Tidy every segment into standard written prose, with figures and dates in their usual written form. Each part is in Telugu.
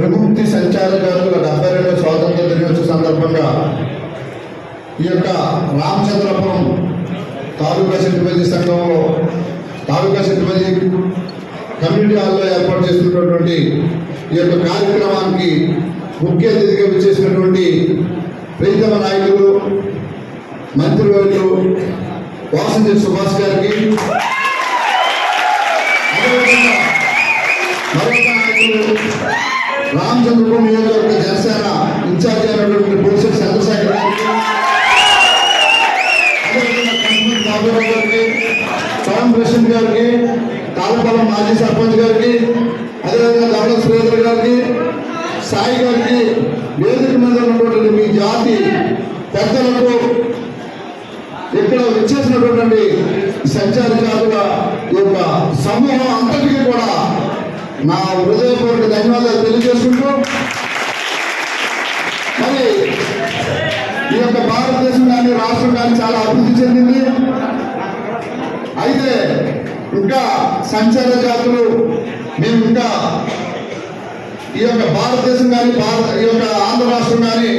విముక్తి సంచారకుల 72వ స్వాతంత్ర దినోత్సవ సందర్భంగా ఈ యొక్క రామచంద్రపురం తాలూకా సెట్టిపల్లి సంఘంలో తాలూకా సెట్టిపల్లి కమ్యూనిటీ హాల్లో ఏర్పాటు చేస్తున్నటువంటి ఈ యొక్క కార్యక్రమానికి ముఖ్య అతిథిగా విచ్చేసినటువంటి ప్రీతమ నాయకులు మంత్రివర్యులు వాసంతి సుభాష్ గారికి, మరొక నాయకులు రామచంద్రపురం నియోజకవర్గ జనసేన ఇన్ఛార్జి అయినటువంటి బొలిశెట్టి చంద్రశేఖర్ గారికి, బాబురావు గారికి, పవన్ ప్రెసిడెంట్ గారికి, తాళపాలెం మాజీ సర్పంచ్ గారికి, అదేవిధంగా దవల శ్రీధర్ గారికి, సాయి గారికి, వేదిక మీద ఉన్నటువంటి మీ జాతి పెద్దలకు, ఇక్కడ విచ్చేసినటువంటి సంచార జాతుల యొక్క సమూహం అంతటికీ కూడా నా హృదయపూర్వక ధన్యవాదాలు తెలియజేసుకుంటూ, మరి ఈ యొక్క భారతదేశం కానీ రాష్ట్రం కానీ చాలా అభివృద్ధి చెందింది. అయితే ఇంకా సంచార జాతులు మేము ఇంకా ఈ యొక్క భారతదేశం కానీ ఈ యొక్క ఆంధ్ర రాష్ట్రం కానీ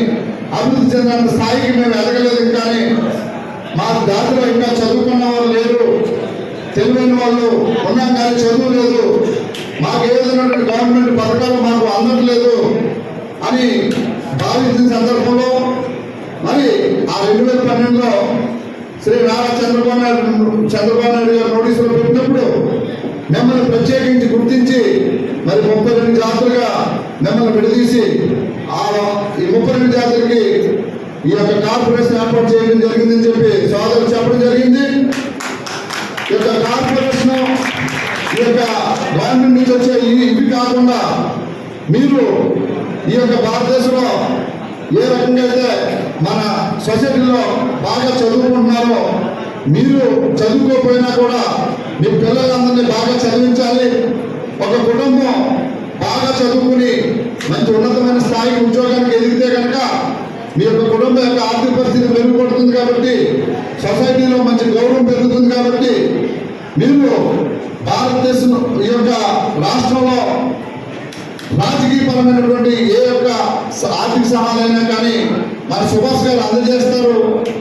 అభివృద్ధి చెందిన స్థాయికి మేము ఎదగలేదు. కానీ మా జాతిలో ఇంకా చదువుకున్న వాళ్ళు లేరు, తెలివైన వాళ్ళు ఉన్నాం కానీ చదువు లేదు, మాకు ఏదైనా గవర్నమెంట్ పథకాలు మాకు అందట్లేదు అని భావించిన సందర్భంలో మరి ఆ 2012లో శ్రీ నారా చంద్రబాబు నాయుడు గారు నోటీసులు పెట్టినప్పుడు మిమ్మల్ని ప్రత్యేకించి గుర్తించి మరి 32 జాతులుగా మిమ్మల్ని విడదీసి ఈ 32 జాతులకి ఈ యొక్క కార్పొరేషన్ ఏర్పాటు చేయడం జరిగిందని చెప్పి సోదరులు చెప్పడం జరిగింది. ఈ యొక్క కార్పొరేషన్ ఈ యొక్క గవర్నమెంట్ నుంచి వచ్చే ఇవి కాకుండా మీరు ఈ యొక్క భారతదేశంలో ఏ రకంగా అయితే మన సొసైటీలో బాగా చదువుకుంటున్నారో మీరు చదువుకోకపోయినా కూడా మీ పిల్లలందరినీ బాగా చదివించాలి. ఒక కుటుంబం బాగా చదువుకుని మంచి ఉన్నతమైన స్థాయికి ఉద్యోగానికి ఎదిగితే కనుక మీ యొక్క కుటుంబం యొక్క ఆర్థిక పరిస్థితి మెరుగుపడుతుంది. కాబట్టి సొసైటీలో మంచి గౌరవం పెరుగుతుంది. కాబట్టి మీరు భారతదేశం ఈ యొక్క రాష్ట్రంలో రాజకీయపరమైనటువంటి ఏ యొక్క ఆర్థిక సహాయాలైనా కానీ మన సుభాష్ గారు అందజేస్తారు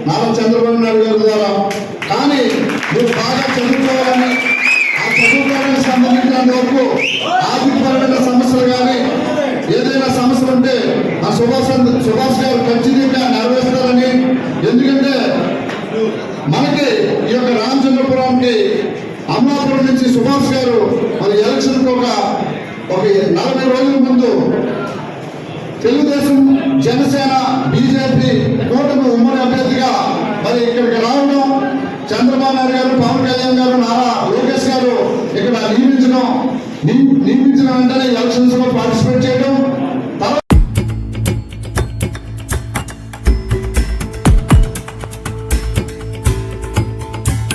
నారా చంద్రబాబు నాయుడు గారి ద్వారా. కానీ మీరు బాగా చదువుకోవాలని, ఆ చదువుకోవడానికి సంబంధించినంత వరకు ఆర్థికపరమైన సమస్యలు కానీ ఏదైనా సమస్యలు ఉంటే ఆ సుభాష్ గారు ఖచ్చితంగా నెరవేరుస్తారని. ఎందుకంటే మనకి ఈ యొక్క రామచంద్రపురంకి అమలాపురం నుంచి సుభాష్ గారు మరి ఎలక్షన్కి ఒక 40 రోజుల ముందు తెలుగుదేశం, జనసేన, బీజేపీ కూటమి ఉమ్మడి అభ్యర్థిగా మరి ఇక్కడికి రావడం, చంద్రబాబు నాయుడు గారు, పవన్ కళ్యాణ్ గారు, నారా లోకేష్ గారు ఇక్కడ నియమించిన వెంటనే ఎలక్షన్స్ లో పార్టిసిపేట్ చేయడం,